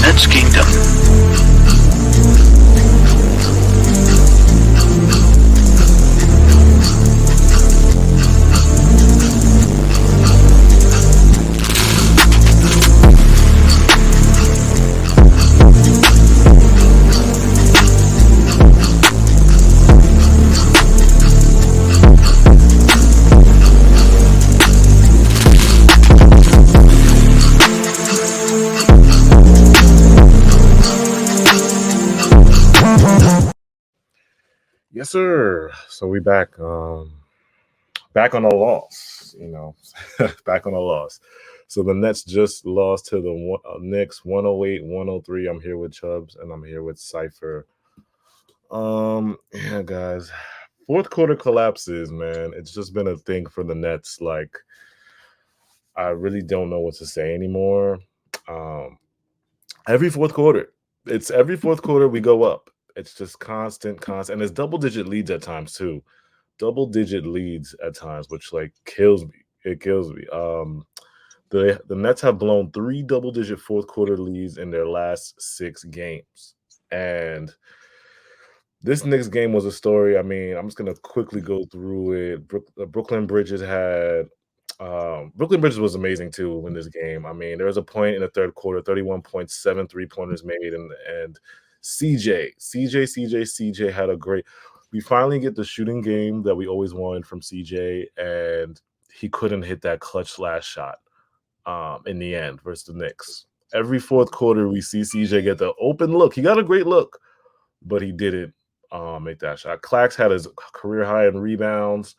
Nets Kingdom. Yes, sir. So we back. Back on a loss. Back on a loss. So the Nets just lost to the Knicks 108-103. I'm here with Chubbs and I'm here with Cypher. Yeah, guys. Fourth quarter collapses, man. It's just been a thing for the Nets. Like, I really don't know what to say anymore. Every fourth quarter we go up. It's just constant, and it's double-digit leads at times too. Double-digit leads at times, which like kills me. It kills me. The Nets have blown 3 double-digit fourth quarter leads in their last 6 games, and this Knicks game was a story. I mean, I'm just gonna quickly go through it. Brooklyn Bridges had. Brooklyn Bridges was amazing too in this game. I mean, there was a point in the third quarter, 31.7 3-pointers made, and CJ had a great. We finally get the shooting game that we always wanted from CJ, and he couldn't hit that clutch last shot in the end versus the Knicks. Every fourth quarter, we see CJ get the open look. He got a great look, but he didn't make that shot. Clax had his career high in rebounds.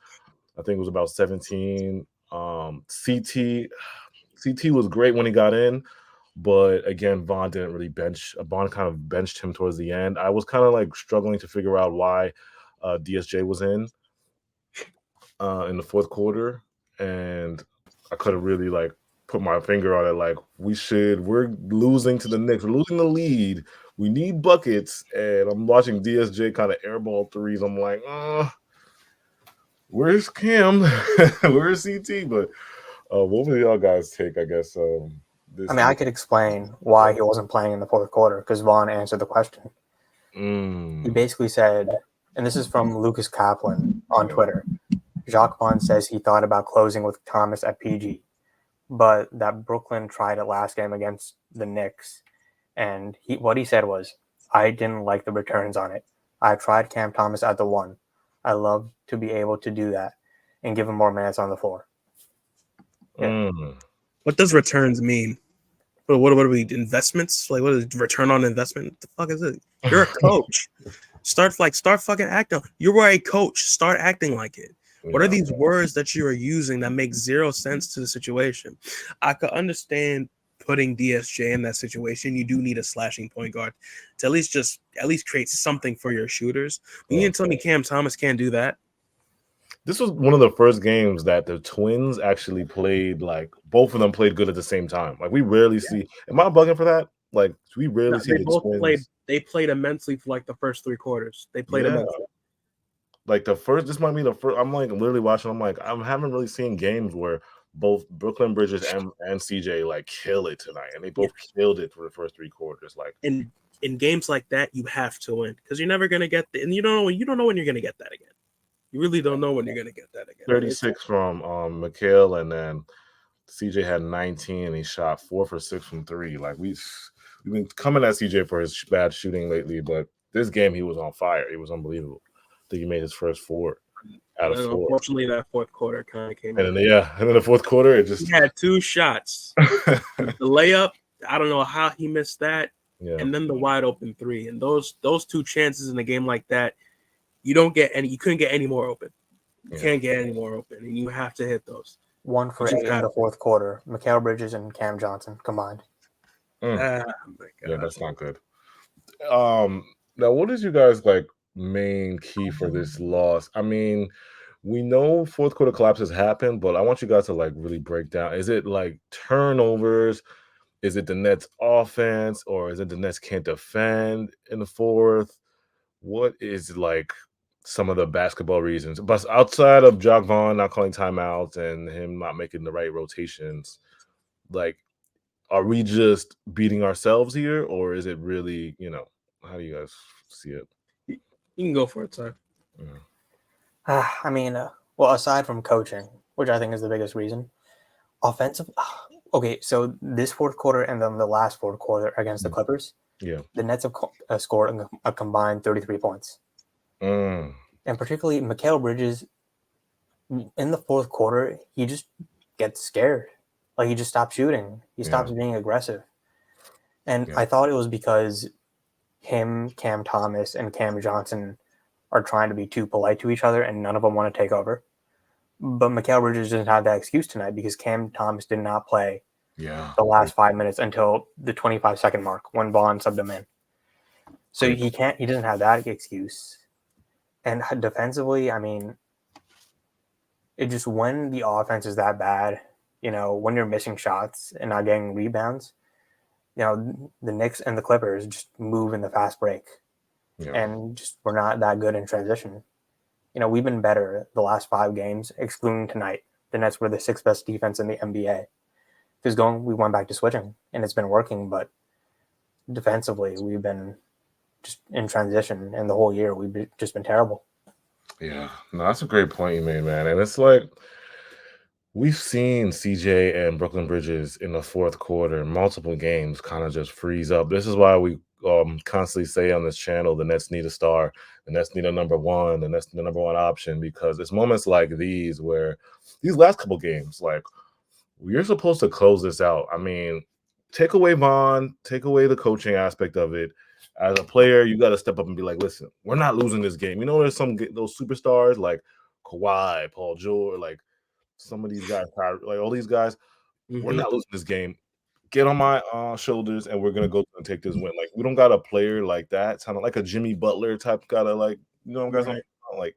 I think it was about 17. CT was great when he got in, but again, Vaughn didn't really bench. Vaughn kind of benched him towards the end. I was kind of like struggling to figure out why DSJ was in the fourth quarter, and I couldn't really like put my finger on it. Like, we're losing to the Knicks. We're losing the lead. We need buckets, and I'm watching DSJ kind of airball threes. I'm like, where's Cam? Where's CT? But what would y'all guys take? I guess. I could explain why he wasn't playing in the fourth quarter because Vaughn answered the question. He basically said, and this is from Lucas Kaplan on Twitter, Jacques Vaughn says he thought about closing with Thomas at PG, but that Brooklyn tried it last game against the Knicks, and what he said was, I didn't like the returns on it. I tried Cam Thomas at the 1. I love to be able to do that and give him more minutes on the floor. Yeah. What does returns mean? What are we, investments? Like, what is return on investment? What the fuck is it? You're a coach. Start fucking acting. You were a coach. Start acting like it. What are these words that you are using that make zero sense to the situation? I could understand putting DSJ in that situation. You do need a slashing point guard to at least create something for your shooters. You need to tell me Cam Thomas can't do that. This was one of the first games that the Twins actually played, like, both of them played good at the same time. Like, we rarely see. Am I bugging for that? Like, we rarely see the Twins. They played immensely for like the first 3 quarters. They played immensely. Like this might be the first. I'm like literally watching. I'm like, I haven't really seen games where both Brooklyn Bridges and CJ like kill it tonight, and they both killed it for the first 3 quarters. Like, in games like that, you have to win because you're never gonna get and you don't know when you're gonna get that again. You really don't know when you're going to get that again. 36 from Mikhail, and then CJ had 19, and he shot 4 for 6 from 3. Like, we've been coming at CJ for his bad shooting lately, but this game he was on fire. He was unbelievable. I think he made his first 4 out of 4. Unfortunately, that fourth quarter kind of came. And then the fourth quarter, he had 2 shots. The layup, I don't know how he missed that, and then the wide open 3, and those 2 chances in a game like that. You couldn't get any more open. You can't get any more open, and you have to hit those. 1 for 8 in the fourth quarter. Mikal Bridges and Cam Johnson combined. Yeah, that's not good. Now, what is you guys like main key for this loss? I mean, we know fourth quarter collapses happen, but I want you guys to like really break down. Is it like turnovers? Is it the Nets offense, or is it the Nets can't defend in the fourth? What is like some of the basketball reasons, but outside of Jacques Vaughn not calling timeouts and him not making the right rotations, like, are we just beating ourselves here, or is it really, how do you guys see it? You can go for it, sir. Yeah. I mean, well, aside from coaching, which I think is the biggest reason, offensive. Okay, so this fourth quarter and then the last fourth quarter against the Clippers, Yeah. the Nets have scored a combined 33 points. Mm. And particularly Mikal Bridges, in the fourth quarter, he just gets scared. Like, he just stops shooting. He stops being aggressive. And I thought it was because him, Cam Thomas, and Cam Johnson are trying to be too polite to each other, and none of them want to take over. But Mikal Bridges doesn't have that excuse tonight because Cam Thomas did not play the last 5 minutes until the 25-second mark when Vaughn subbed him in. So he doesn't have that excuse. And defensively, I mean, it just, when the offense is that bad, when you're missing shots and not getting rebounds, the Knicks and the Clippers just move in the fast break. And just, we're not that good in transition. We've been better the last 5 games, excluding tonight. The Nets were the 6th best defense in the NBA. Because we went back to switching, and it's been working, but defensively, we've been just in transition, and the whole year, we've just been terrible. Yeah, no, that's a great point you made, man. And it's like, we've seen CJ and Brooklyn Bridges in the fourth quarter, multiple games kind of just freeze up. This is why we constantly say on this channel, the Nets need a star, the Nets need a number one, the Nets need the number one option, because it's moments like these where these last couple games, like, you're supposed to close this out. I mean, take away Vaughn, take away the coaching aspect of it. As a player, you got to step up and be like, listen, we're not losing this game. There's those superstars like Kawhi, Paul George, like some of these guys, like all these guys, we're not losing this game. Get on my shoulders, and we're gonna go and take this win. Like, we don't got a player like that, kind of like a Jimmy Butler type, gotta, like, guys, like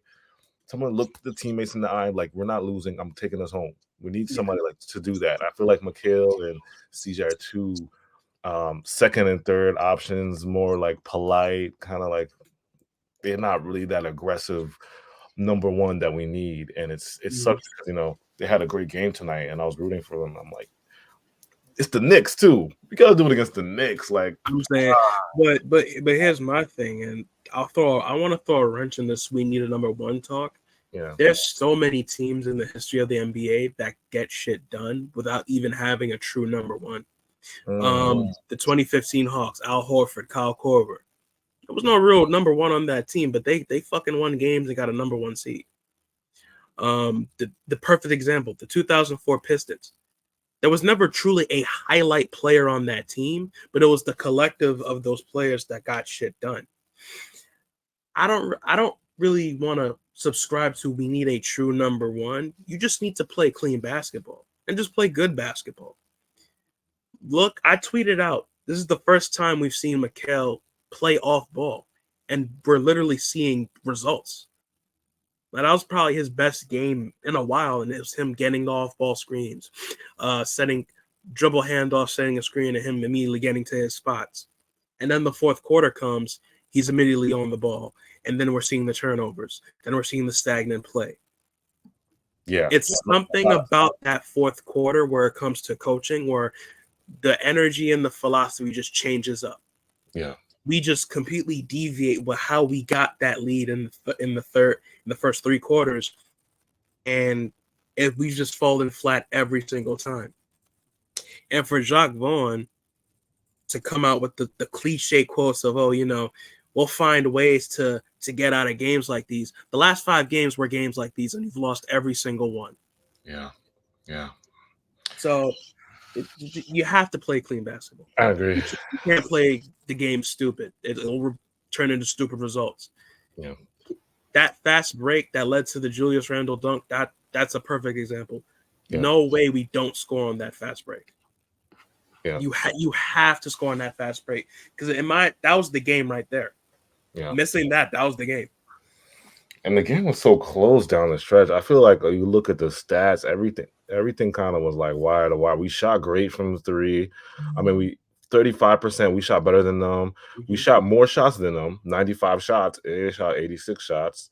someone look the teammates in the eye, like, we're not losing. I'm taking us home. We need somebody like to do that. I feel like Mikal and CJ are two second and third options, more like polite, kind of like they're not really that aggressive number one that we need. And it sucks because they had a great game tonight, and I was rooting for them. I'm like, it's the Knicks too. We gotta do it against the Knicks. Like, I'm saying, but here's my thing, and I want to throw a wrench in this. We need a number one talk. Yeah, there's so many teams in the history of the NBA that get shit done without even having a true number one. The 2015 Hawks, Al Horford, Kyle Korver. There was no real number one on that team, but they fucking won games and got a number one seed. The perfect example, the 2004 Pistons. There was never truly a highlight player on that team, but it was the collective of those players that got shit done. I don't really want to subscribe to we need a true number one. You just need to play clean basketball and just play good basketball. Look, I tweeted out, this is the first time we've seen Mikal play off ball, and we're literally seeing results. That was probably his best game in a while, and it was him getting the off-ball screens, setting dribble handoff, setting a screen, and him immediately getting to his spots. And then the fourth quarter comes, he's immediately on the ball, and then we're seeing the turnovers. Then we're seeing the stagnant play. Yeah, it's something about that fourth quarter where it comes to coaching where the energy and the philosophy just changes up. Yeah. We just completely deviate with how we got that lead in the first 3 quarters, and we've just fallen flat every single time. And for Jacques Vaughn to come out with the cliche quotes of, we'll find ways to get out of games like these. The last 5 games were games like these, and you've lost every single one. Yeah. So you have to play clean basketball. I agree. You can't play the game stupid. It'll turn into stupid results. Yeah. That fast break that led to the Julius Randle dunk, that's a perfect example. Yeah. No way we don't score on that fast break. Yeah. You have to score on that fast break because that was the game right there. Yeah. Missing that was the game. And the game was so close down the stretch. I feel like you look at the stats, everything kind of was like wire to wire. We shot great from the 3. I mean, 35%. We shot better than them. Mm-hmm. We shot more shots than them. 95 shots. They shot 86 shots.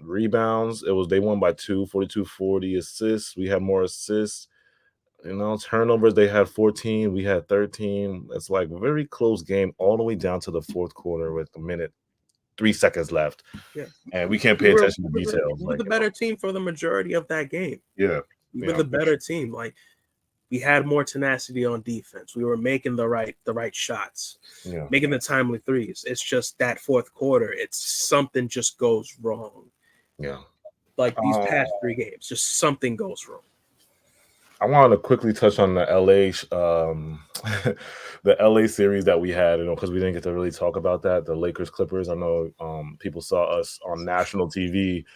Rebounds. They won by 2, 42-40 assists. We had more assists. turnovers. They had 14. We had 13. It's like a very close game all the way down to the fourth quarter with 3 seconds left. Yeah. And we can't pay attention to details. We were the better team for the majority of that game. Yeah. We were the better team. Like, we had more tenacity on defense. We were making the right shots, making the timely threes. It's just that fourth quarter, something just goes wrong. Yeah. Like these past 3 games, just something goes wrong. I wanted to quickly touch on the LA, the LA series that we had, because we didn't get to really talk about that. The Lakers Clippers. I know people saw us on national TV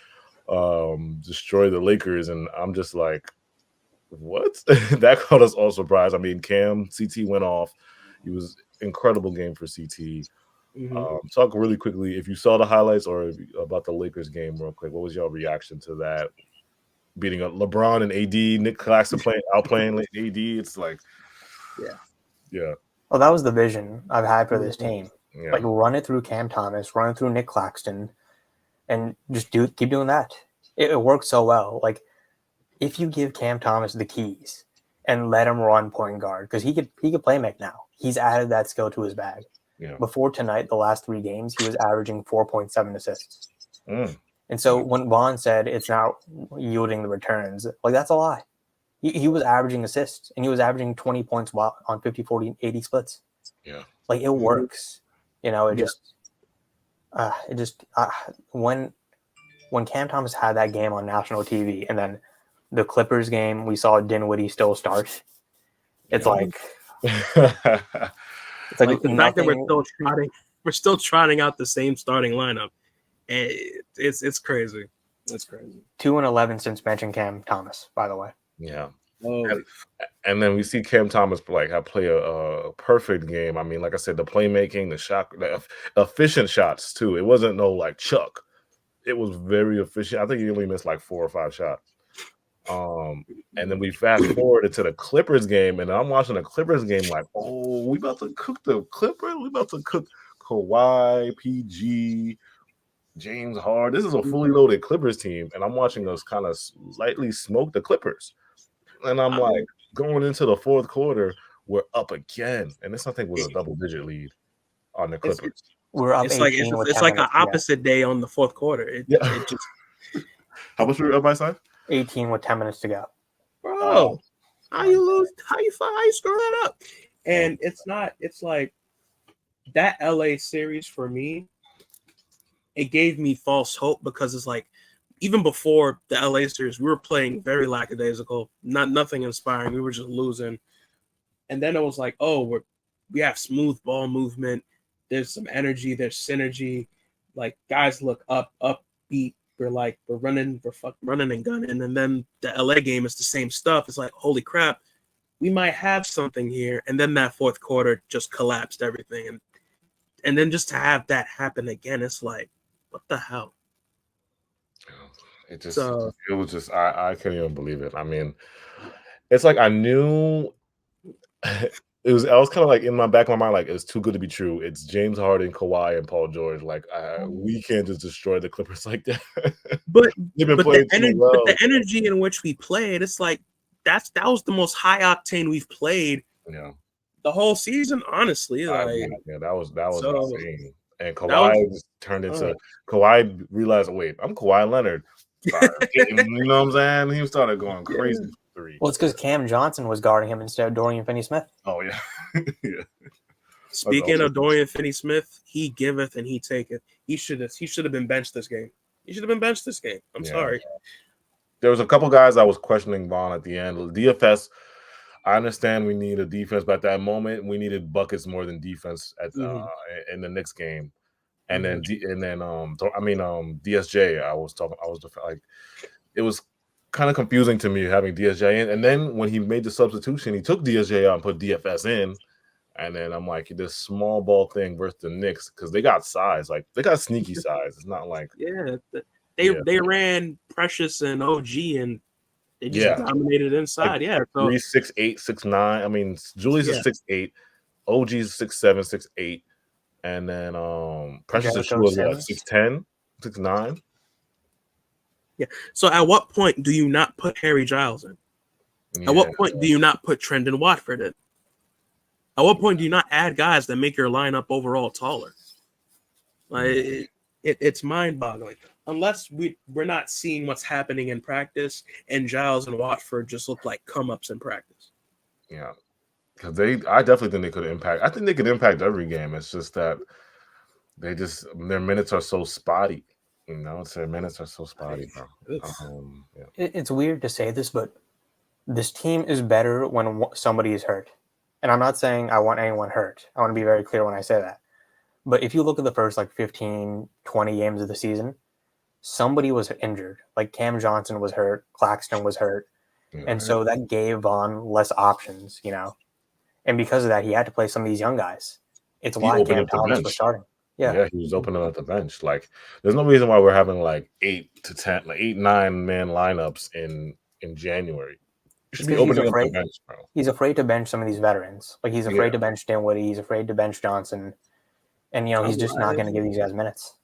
destroy the Lakers, and I'm just like, what? That caught us all surprised. I mean, CT went off. It was incredible game for CT. Mm-hmm. Talk really quickly if you saw the highlights or about the Lakers game real quick. What was your reaction to that? Beating up LeBron and AD, Nick Claxton outplaying AD. It's like, yeah. Well, that was the vision I've had for this team. Yeah. Like, run it through Cam Thomas, run it through Nick Claxton, and just keep doing that. It worked so well. Like, if you give Cam Thomas the keys and let him run point guard, because he could play make now. He's added that skill to his bag. Yeah. Before tonight, the last 3 games, he was averaging 4.7 assists. And so when Vaughn said it's not yielding the returns, like, that's a lie. He was averaging assists, and he was averaging 20 points on 50, 40, 80 splits. Yeah. Like, it works. When Cam Thomas had that game on national TV, and then the Clippers game, we saw Dinwiddie still start. It's like the fact that we're still trotting out the same starting lineup. It's crazy. It's crazy. 2-11 since benching Cam Thomas, by the way. Yeah. And then we see Cam Thomas play a perfect game. I mean, like I said, the playmaking, the efficient shots too. It wasn't no like Chuck. It was very efficient. I think he only missed like 4 or 5 shots. And then we fast forward into the Clippers game, and I'm watching the Clippers game like, oh, we about to cook the Clippers. We about to cook Kawhi, PG, James Harden. This is a fully loaded Clippers team, and I'm watching us kind of slightly smoke the Clippers. And I'm like, going into the fourth quarter, we're up again, and this I think was a double-digit lead on the Clippers. We're up. It's like an opposite day on the fourth quarter. It just. How much were we up by side? 18 with 10 minutes to go. Bro, how you lose? How you screw that up? And it's like that LA series for me. It gave me false hope because it's like, even before the LA series, we were playing very lackadaisical, nothing inspiring. We were just losing. And then it was like, oh, we have smooth ball movement. There's some energy. There's synergy. Like, guys look upbeat. We're running and gunning. And then the LA game is the same stuff. It's like, holy crap, we might have something here. And then that fourth quarter just collapsed everything. And then just to have that happen again, it's like, what the hell? It was just I can't even believe it. I mean, it's like I knew I was kind of like in my back of my mind, like, it's too good to be true. It's James Harden, Kawhi, and Paul George. Like, we can't just destroy the Clippers like that. But the energy in which we played, it's like that was the most high octane we've played. Yeah. The whole season, honly. That was insane. And Kawhi just turned into Kawhi realized, wait, I'm Kawhi Leonard. You know what I'm saying? He started going crazy for 3. Well, it's because Cam Johnson was guarding him instead of Dorian Finney-Smith. Oh, yeah. Yeah. Speaking of Dorian Finney-Smith, he giveth and he taketh. He should have been benched this game. I'm sorry. There was a couple guys I was questioning Vaughn at the end. DFS, I understand we need a defense, but at that moment we needed buckets more than defense in the Knicks game. And then DSJ, I was like, it was kind of confusing to me having DSJ in. And then when he made the substitution, he took DSJ out and put DFS in. And then I'm like, this small ball thing versus the Knicks, because they got size, like they got sneaky size. It's not like they ran Precious and OG and they just dominated inside. Like 3, 6'8", 6'9". I mean, Julius is 6'8", OG's 6'7", 6'8". And then Precious was like 6'10", 6'9". Yeah. So at what point do you not put Harry Giles in? At what point do you not put Trendon Watford in? At what point do you not add guys that make your lineup overall taller? Like it's mind-boggling. Unless we're not seeing what's happening in practice, and Giles and Watford just look like come-ups in practice. Yeah, because I definitely think they could impact. I think they could impact every game. It's just that their minutes are so spotty. Their minutes are so spotty, bro. It's weird to say this, but this team is better when somebody is hurt. And I'm not saying I want anyone hurt. I want to be very clear when I say that. But if you look at the first 15, 20 games of the season, somebody was injured. Like Cam Johnson was hurt, Claxton was hurt. And so that gave Vaughn less options, And because of that, he had to play some of these young guys. It's why Cam Thomas was starting. Yeah, he was opening up the bench. Like, there's no reason why we're having 8 to 10, 8-9-man lineups in January. You should be opening up the bench, bro. He's afraid to bench some of these veterans. Like, he's afraid to bench Dinwiddie. He's afraid to bench Johnson. And, he's just not going to give these guys minutes.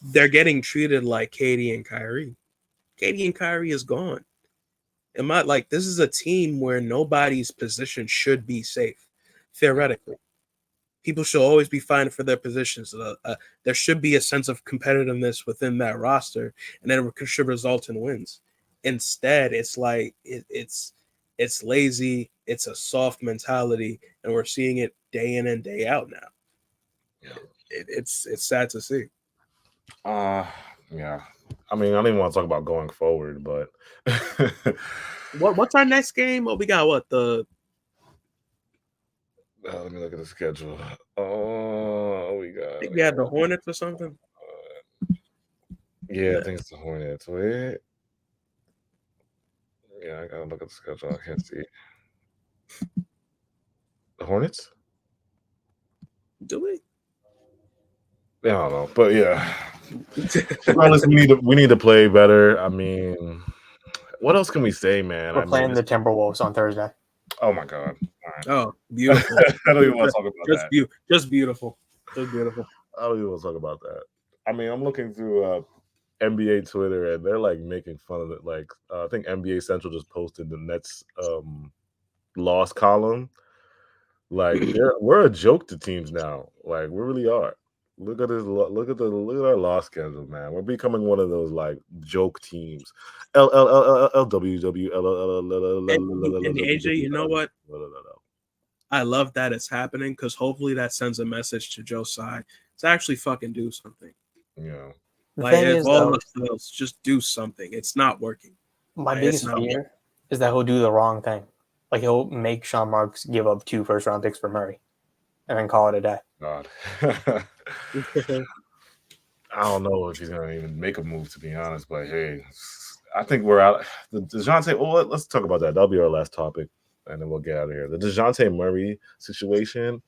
They're getting treated like Katie and Kyrie. Katie and Kyrie is gone. This is a team where nobody's position should be safe, theoretically. People should always be fighting for their positions. There should be a sense of competitiveness within that roster, and then it should result in wins. Instead, it's it's lazy. It's a soft mentality, and we're seeing it day in and day out now. Yeah, it's sad to see. Yeah. I mean, I don't even want to talk about going forward, but what's our next game? Well, we got what let me look at the schedule. Oh, we got. I think we had the Hornets or something. Yeah, I think it's the Hornets. Wait. Yeah, I gotta look at the schedule. I can't see. The Hornets? Do we? I don't know, but yeah. Regardless, we need to play better. I mean, what else can we say, man? We're playing the Timberwolves on Thursday. Oh my god! Right. Oh, beautiful! I don't even want to talk about that. Just beautiful. Just beautiful. I don't even want to talk about that. I mean, I'm looking through NBA Twitter, and they're making fun of it. I think NBA Central just posted the Nets loss column. We're a joke to teams now. We really are. Look at this. Look at our loss schedule, man. We're becoming one of those joke teams. LWW. And AJ, you know what? I love that it's happening because hopefully that sends a message to Joe Tsai to actually fucking do something. Yeah. If all else fails, just do something. It's not working. My biggest fear is that he'll do the wrong thing. He'll make Sean Marks give up 2 first-round picks for Murray and then call it a day. God. I don't know if he's going to even make a move, to be honest. But, hey, I think we're out. The Dejounte, let's talk about that. That'll be our last topic, and then we'll get out of here. The Dejounte Murray situation,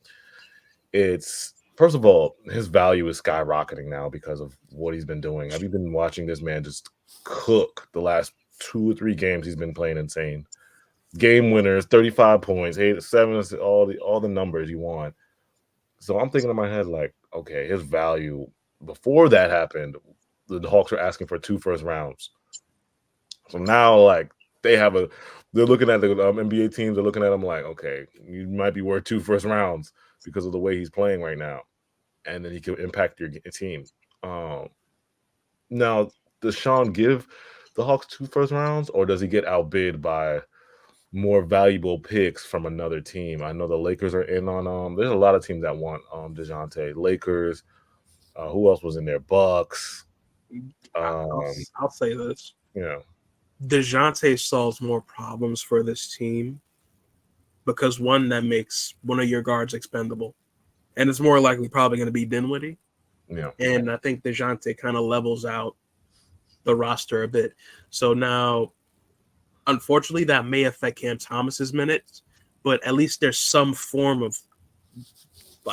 first of all, his value is skyrocketing now because of what he's been doing. Have you been watching this man just cook the last 2 or 3 games he's been playing insane? Game winners, 35 points, 8, 7, all the numbers you want. So I'm thinking in my head, okay, his value before that happened, the Hawks were asking for 2 first rounds. So now, they're looking at the NBA teams, they're looking at him okay, you might be worth 2 first rounds because of the way he's playing right now. And then he can impact your team. Now, does Sean give the Hawks 2 first rounds, or does he get outbid by more valuable picks from another team? I know the Lakers are in on there's a lot of teams that want Dejounte. Lakers, who else was in there? Bucks. I'll say this. Yeah. Dejounte solves more problems for this team because one, that makes one of your guards expendable. And it's more likely probably going to be Dinwiddie. Yeah. And I think Dejounte kind of levels out the roster a bit. So now, unfortunately, that may affect Cam Thomas's minutes, but at least there's some form of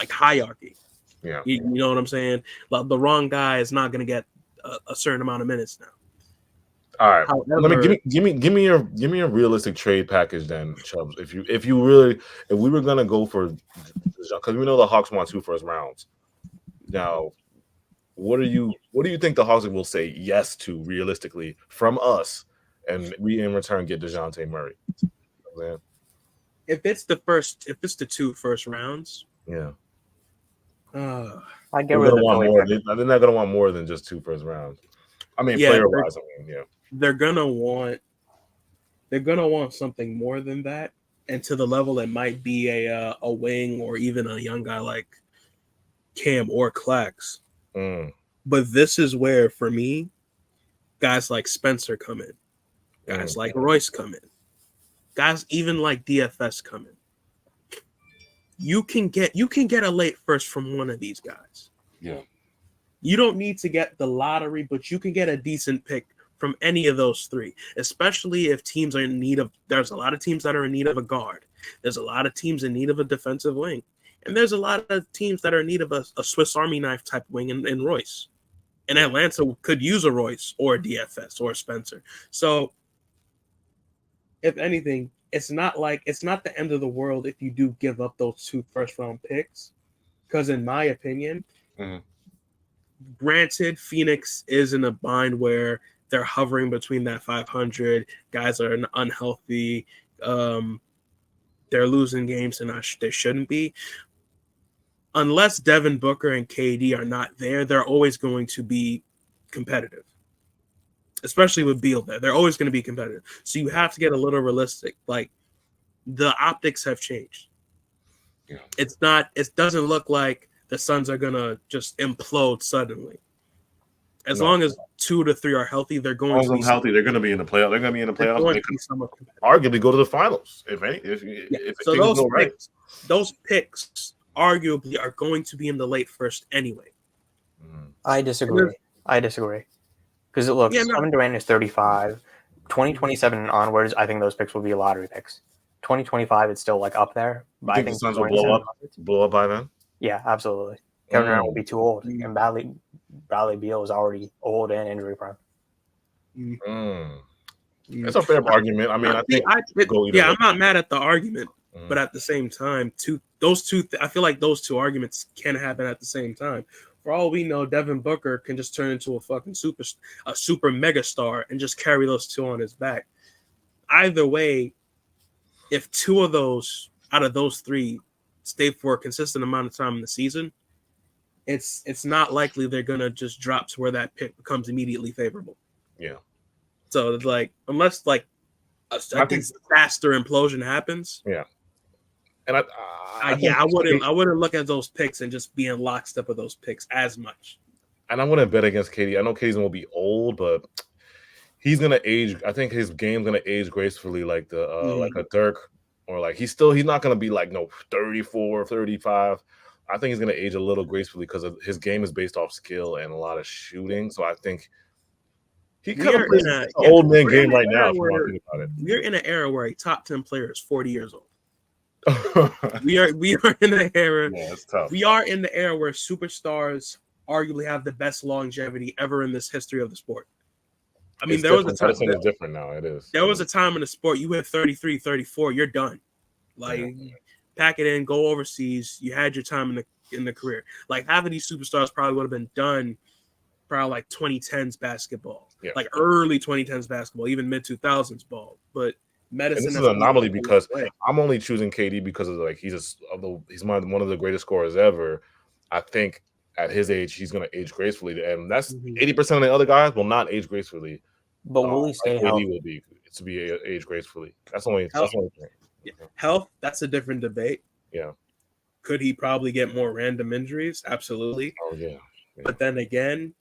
hierarchy. Yeah, you know what I'm saying? The wrong guy is not going to get a certain amount of minutes now. All right, however, give me your realistic trade package then, Chubbs. If we were gonna go for, because we know the Hawks want 2 first rounds. Now, what do you think the Hawks will say yes to realistically from us and we in return get Dejounte Murray. You know if it's the two first rounds, yeah. I'd get They're rid of gonna the want Philly more. pick. They're not gonna want more than just 2 first rounds. I mean, Yeah, player wise, they're gonna want something more than that, and to the level it might be a wing or even a young guy like Cam or Clax. But this is where, for me, guys like Spencer come in, guys like Royce come in, guys even like DFS come in. You can get a late first from one of these guys. Yeah. You don't need to get the lottery, but you can get a decent pick from any of those three, especially if teams are in need of. There's a lot of teams that are in need of a guard. There's a lot of teams in need of a defensive wing. And there's a lot of teams that are in need of a Swiss Army knife type wing in Royce. And Atlanta could use a Royce or a DFS or a Spencer. So, if anything, it's not the end of the world if you do give up those 2 first round picks. Because in my opinion, granted, Phoenix is in a bind where they're hovering between that 500. Guys are unhealthy. They're losing games and they shouldn't be. Unless Devin Booker and KD are not there, they're always going to be competitive. Especially with Beal there. They're always going to be competitive. So you have to get a little realistic. Like, the optics have changed. Yeah. It doesn't look like the Suns are going to just implode suddenly. As long as 2 to 3 are healthy, they're going to be healthy. They're going to be in the playoffs. They're going to be in the playoffs. They could arguably go to the finals. If so those picks arguably are going to be in the late first anyway. I disagree. Because look, Kevin Durant is 35. 2027 and onwards, I think those picks will be lottery picks. 2025, it's still like up there. But I think the Suns will blow up by then? Yeah, absolutely. Kevin Durant will be too old, and Bradley Beal is already old and injury prone. That's a fair argument. I mean, I'm not mad at the argument, but at the same time, I feel like those 2 arguments can happen at the same time. For all we know, Devin Booker can just turn into a fucking super mega star and just carry those 2 on his back. Either way, if 2 of those out of those 3 stay for a consistent amount of time in the season, it's not likely they're gonna just drop to where that pick becomes immediately favorable. Yeah. So it's like, unless like a faster implosion happens. Yeah. And I wouldn't look at those picks and just be in lockstep with those picks as much. And I wouldn't bet against KD. I know KD's gonna be old, but he's gonna age. I think his game's gonna age gracefully, like like a Dirk, or like he's not gonna be like 34, 35. I think he's gonna age a little gracefully because his game is based off skill and a lot of shooting. So I think he kind of plays an old man game right now. If you want to think about it, we're in an era where a top 10 player is 40 years old. we are in an era. Yeah, it's tough. We are in the era where superstars arguably have the best longevity ever in this history of the sport. I mean, there was a time. Medicine is different now. It is. There was a time in the sport you hit 33, 34, you're done. Like, pack it in, go overseas. You had your time in the career. Like, half of these superstars probably would have been done probably like 2010s basketball, like early 2010s basketball, even mid 2000s ball. But medicine. And this is an anomaly because I'm only choosing KD because of like he's one of the greatest scorers ever. I think at his age he's going to age gracefully, and that's 80% of the other guys will not age gracefully. But will he stay healthy? Will be age gracefully. That's only health. That's the only thing. Health. That's a different debate. Yeah. Could he probably get more random injuries? Absolutely. Oh yeah. But then again,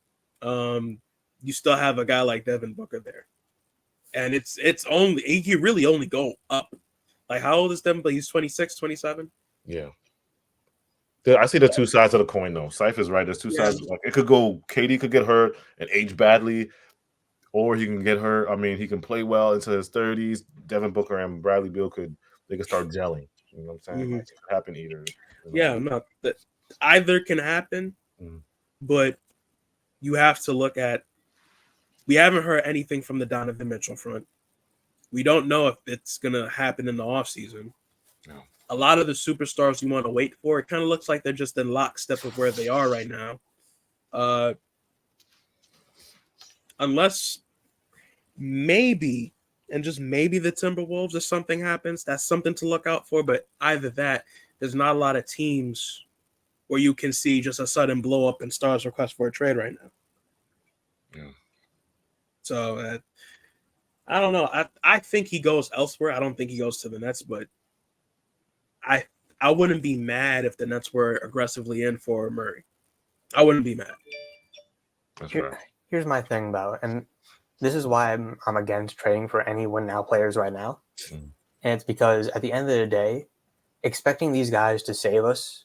you still have a guy like Devin Booker there. And he can really only go up. Like, how old is Devin Booker? He's 26, 27? Yeah. I see the 2 sides of the coin, though. Syph is right. There's 2 sides. Like, it could go, KD could get hurt and age badly, or he can get hurt. I mean, he can play well into his 30s. Devin Booker and Bradley Beal could start gelling. You know what I'm saying? Like, it could happen either. Yeah, no. Either can happen, but you have to look at, we haven't heard anything from the Donovan Mitchell front. We don't know if it's going to happen in the offseason. No. A lot of the superstars you want to wait for, it kind of looks like they're just in lockstep of where they are right now. Unless maybe and just maybe the Timberwolves if something happens. That's something to look out for. But either that, there's not a lot of teams where you can see just a sudden blow up in stars request for a trade right now. Yeah. So I don't know. I think he goes elsewhere. I don't think he goes to the Nets, but I wouldn't be mad if the Nets were aggressively in for Murray. I wouldn't be mad. That's right. Here's my thing about it, and this is why I'm against trading for any win now players right now. And it's because at the end of the day, expecting these guys to save us,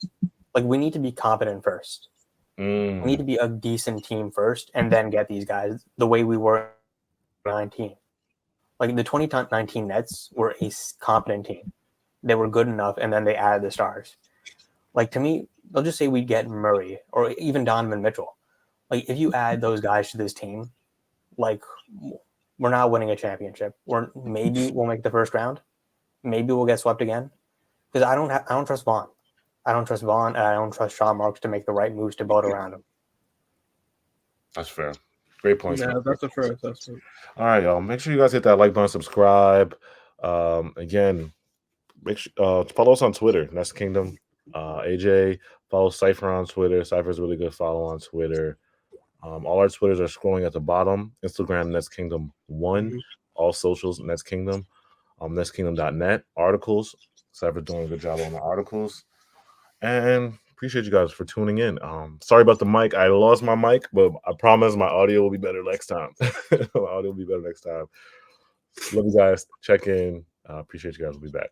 like we need to be competent first. We need to be a decent team first, and then get these guys the way we were in 2019. Like the 2019 Nets were a competent team. They were good enough, and then they added the stars. Like to me, they'll just say we get Murray or even Donovan Mitchell. Like if you add those guys to this team, like we're not winning a championship. Maybe we'll make the first round. Maybe we'll get swept again. Because I don't trust Vaughn. I don't trust Vaughn, and I don't trust Sean Marks to make the right moves to build around him. That's fair. Great point. Yeah, that's a fair assessment. All right, y'all. Make sure you guys hit that like button, subscribe. Again, make sure follow us on Twitter. Nets Kingdom. AJ, follow Cypher on Twitter. Cypher's a really good follow on Twitter. All our Twitters are scrolling at the bottom. Instagram, Nets Kingdom 1. All socials, Nets Kingdom. NetsKingdom.net. Articles. Cypher's doing a good job on the articles. And appreciate you guys for tuning in. Sorry about the mic. I lost my mic, but I promise my audio will be better next time. My audio will be better next time. Love you guys. Check in. Appreciate you guys. We'll be back.